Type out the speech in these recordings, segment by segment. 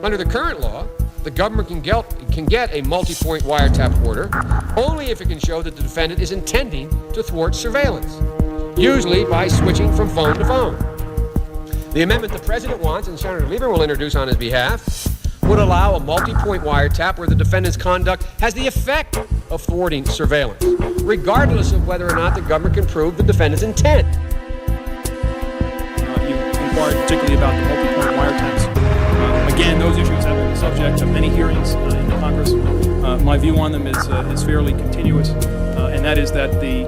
Under the current law, the government can get a multi-point wiretap order only if it can show that the defendant is intending to thwart surveillance, usually by switching from phone to phone. The amendment the President wants, and Senator Lieber will introduce on his behalf, would allow a multi-point wiretap where the defendant's conduct has the effect of thwarting surveillance, regardless of whether or not the government can prove the defendant's intent. You inquired particularly about the multi-point wiretaps. Again, those issues have been the subject of many hearings in the Congress. My view on them is fairly continuous, and that is that the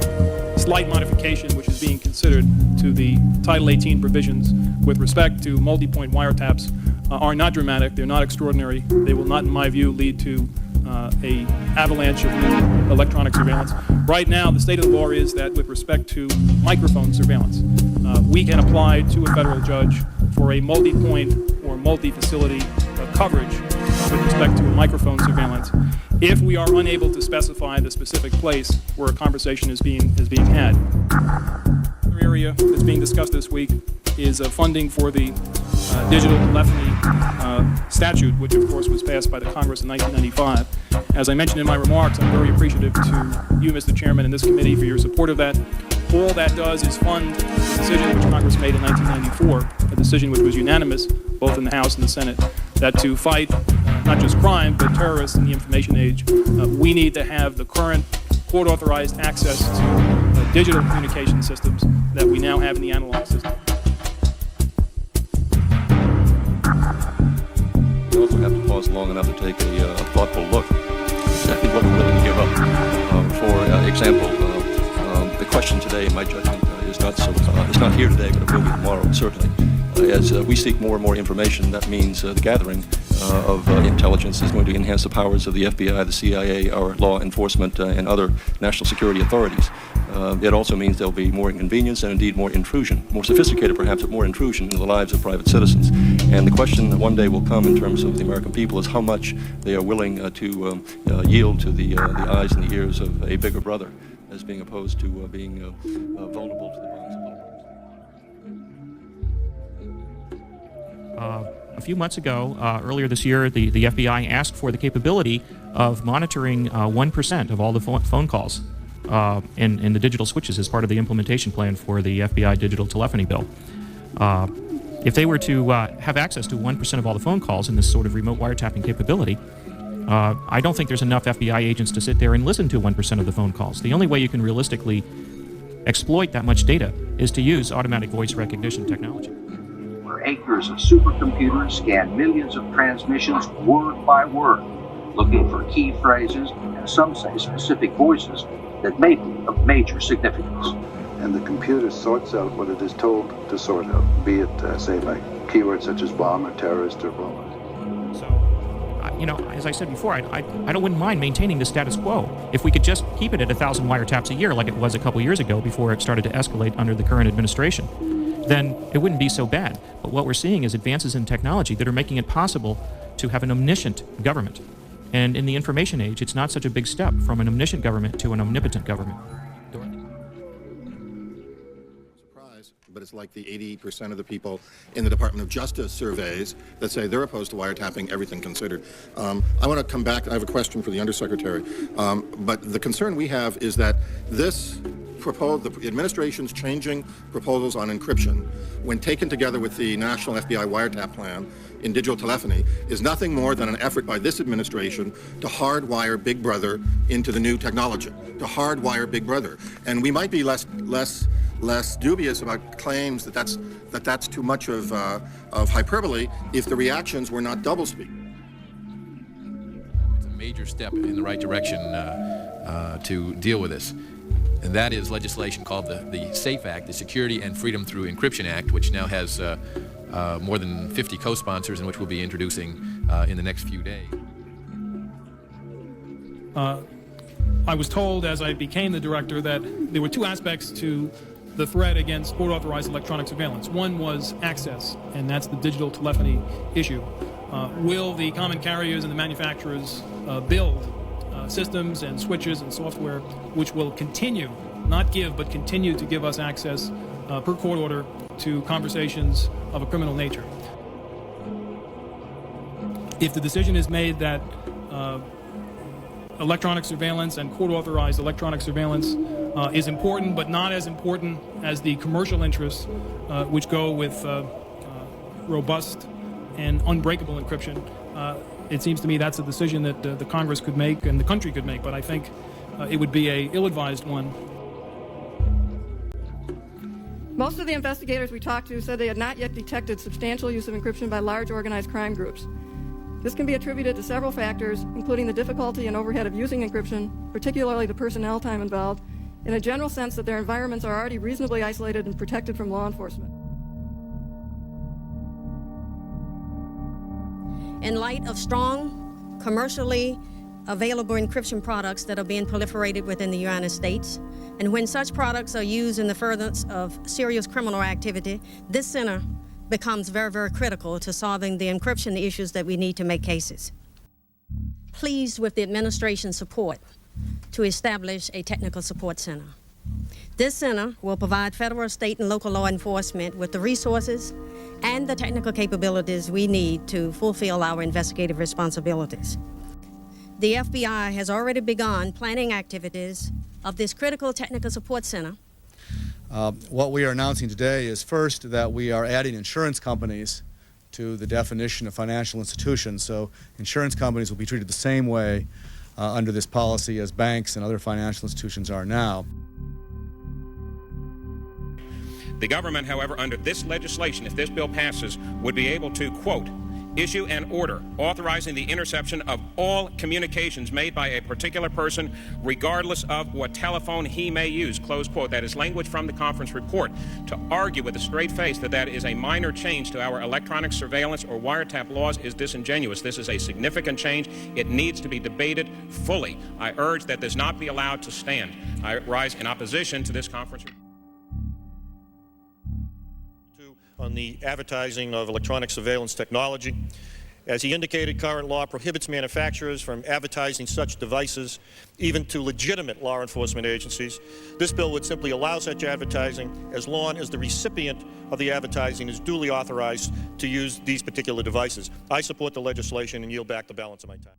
slight modification which is being considered to the Title 18 provisions with respect to multi-point wiretaps are not dramatic, they're not extraordinary, they will not, in my view, lead to a avalanche of new electronic surveillance. Right now, the state of the law is that with respect to microphone surveillance, we can apply to a federal judge for a multi-point or multi-facility coverage with respect to microphone surveillance if we are unable to specify the specific place where a conversation is being had. Another area that's being discussed this week is funding for the digital telephony statute, which of course was passed by the Congress in 1995. As I mentioned in my remarks, I'm very appreciative to you, Mr. Chairman, and this committee for your support of that. All that does is fund the decision which Congress made in 1994, a decision which was unanimous, both in the House and the Senate, that to fight not just crime, but terrorists in the information age, we need to have the current court-authorized access to digital communication systems that we now have in the analog system. We also have to pause long enough to take a thoughtful look at exactly what we're willing to give up. For example, the question today, in my judgment, is not here today, but it will be tomorrow, certainly. As we seek more and more information, that means the gathering of intelligence is going to enhance the powers of the FBI, the CIA, our law enforcement, and other national security authorities. It also means there will be more inconvenience and indeed more intrusion, more sophisticated perhaps, but more intrusion into the lives of private citizens. And the question that one day will come in terms of the American people is how much they are willing to yield to the eyes and the ears of a bigger brother, as being opposed to being vulnerable to the wrongs of A few months ago, earlier this year, the FBI asked for the capability of monitoring 1% of all the phone calls in the digital switches as part of the implementation plan for the FBI digital telephony bill. If they were to have access to 1% of all the phone calls in this sort of remote wiretapping capability, I don't think there's enough FBI agents to sit there and listen to 1% of the phone calls. The only way you can realistically exploit that much data is to use automatic voice recognition technology. Where acres of supercomputers scan millions of transmissions word by word, looking for key phrases and some say specific voices that may be of major significance. And the computer sorts out what it is told to sort out, be it, say, by keywords such as bomb or terrorist or bullet. So, as I said before, I wouldn't mind maintaining the status quo. If we could just keep it at 1,000 wiretaps a year like it was a couple years ago before it started to escalate under the current administration, then it wouldn't be so bad. But what we're seeing is advances in technology that are making it possible to have an omniscient government. And in the information age, it's not such a big step from an omniscient government to an omnipotent government. But it's like the 80% of the people in the Department of Justice surveys that say they're opposed to wiretapping, everything considered. I want to come back. I have a question for the Undersecretary. But the concern we have is that the administration's changing proposals on encryption, when taken together with the National FBI wiretap plan in digital telephony, is nothing more than an effort by this administration to hardwire Big Brother into the new technology, to hardwire Big Brother. And we might be less dubious about claims that that's too much of hyperbole if the reactions were not doublespeak. It's a major step in the right direction to deal with this. And that is legislation called the SAFE Act, the Security and Freedom Through Encryption Act, which now has more than 50 co-sponsors and which we'll be introducing in the next few days. I was told as I became the director that there were two aspects to the threat against court-authorized electronic surveillance. One was access, and that's the digital telephony issue. Will the common carriers and the manufacturers build systems and switches and software which will continue, not give, but continue to give us access per court order to conversations of a criminal nature? If the decision is made that electronic surveillance and court-authorized electronic surveillance is important, but not as important as the commercial interests which go with robust and unbreakable encryption, it seems to me that's a decision that the Congress could make and the country could make, but I think it would be an ill-advised one. Most of the investigators we talked to said they had not yet detected substantial use of encryption by large organized crime groups. This can be attributed to several factors, including the difficulty and overhead of using encryption, particularly the personnel time involved, in a general sense that their environments are already reasonably isolated and protected from law enforcement. In light of strong, commercially available encryption products that are being proliferated within the United States, and when such products are used in the furtherance of serious criminal activity, this center becomes very, very critical to solving the encryption issues that we need to make cases. Pleased with the administration's support to establish a technical support center. This center will provide federal, state, and local law enforcement with the resources and the technical capabilities we need to fulfill our investigative responsibilities. The FBI has already begun planning activities of this critical technical support center. What we are announcing today is first that we are adding insurance companies to the definition of financial institutions. So insurance companies will be treated the same way under this policy as banks and other financial institutions are now. The government, however, under this legislation, if this bill passes, would be able to, quote, issue an order authorizing the interception of all communications made by a particular person, regardless of what telephone he may use, close quote. That is language from the conference report. To argue with a straight face that that is a minor change to our electronic surveillance or wiretap laws is disingenuous. This is a significant change. It needs to be debated fully. I urge that this not be allowed to stand. I rise in opposition to this conference report. On the advertising of electronic surveillance technology. As he indicated, current law prohibits manufacturers from advertising such devices even to legitimate law enforcement agencies. This bill would simply allow such advertising as long as the recipient of the advertising is duly authorized to use these particular devices. I support the legislation and yield back the balance of my time.